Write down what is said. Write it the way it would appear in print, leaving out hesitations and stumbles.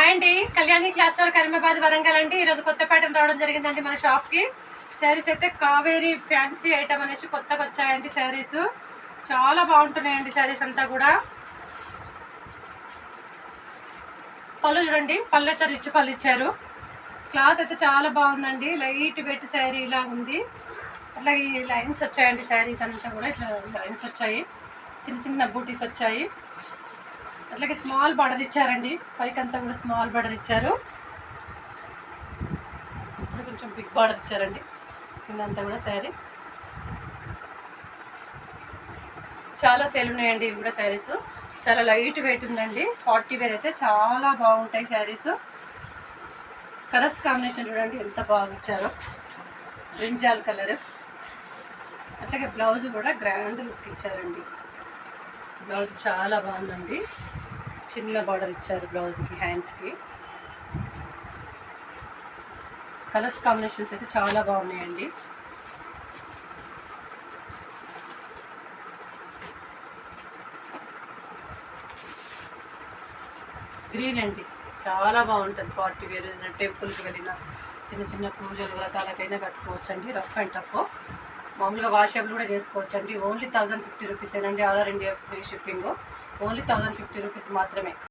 Hi అండి, Kalyani class store Karimabad Warangal అండి. ఈరోజు కొత్తపేటను రావడం జరిగిందండి మన షాప్కి. శారీస్ అయితే కావేరీ ఫ్యాన్సీ ఐటమ్ అనేసి కొత్తగా వచ్చాయండి. శారీస్ చాలా బాగుంటున్నాయండి. శారీస్ అంతా కూడా పళ్ళు చూడండి, పళ్ళు అయితే రిచ్ పళ్ళు ఇచ్చారు. క్లాత్ అయితే చాలా బాగుందండి. లైట్ వెయిట్ శారీ ఇలా ఉంది. అట్లా ఈ లైన్స్ వచ్చాయండి. శారీస్ అంతా కూడా ఇట్లా లైన్స్ వచ్చాయి, చిన్న చిన్న బూటీస్ వచ్చాయి. అట్లాగే స్మాల్ బార్డర్ ఇచ్చారండి. పైకి అంతా కూడా స్మాల్ బార్డర్ ఇచ్చారు. ఇప్పుడు కొంచెం బిగ్ బార్డర్ ఇచ్చారండి. కిందంతా కూడా శారీ చాలా సేల్ ఉన్నాయండి. ఇవి కూడా శారీస్ చాలా లైట్ వెయిట్ ఉందండి. 40 వేర్ అయితే చాలా బాగుంటాయి శారీస్. కలర్స్ కాంబినేషన్ చూడండి ఎంత బాగా ఇచ్చారో. బ్రింజాల్ కలర్, అట్లాగే బ్లౌజ్ కూడా గ్రాండ్ లుక్ ఇచ్చారండి. బ్లౌజ్ చాలా బాగుందండి. చిన్న బార్డర్ ఇచ్చారు బ్లౌజ్కి, హ్యాండ్స్కి. కలర్స్ కాంబినేషన్స్ అయితే చాలా బాగున్నాయండి. గ్రీన్ అండి, చాలా బాగుంటుంది. 40 వేర్ టెంపుల్కి వెళ్ళిన చిన్న చిన్న పూజలు వ్రతాలకైనా కట్టుకోవచ్చు అండి. రఫ్ అండ్ టఫ్ మామూలుగా వాషబుల్ కూడా చేసుకోవచ్చు అండి. ఓన్లీ 1050 రూపీస్ ఏనండి. All India free shipping. Only 1050 rupees మాత్రమే.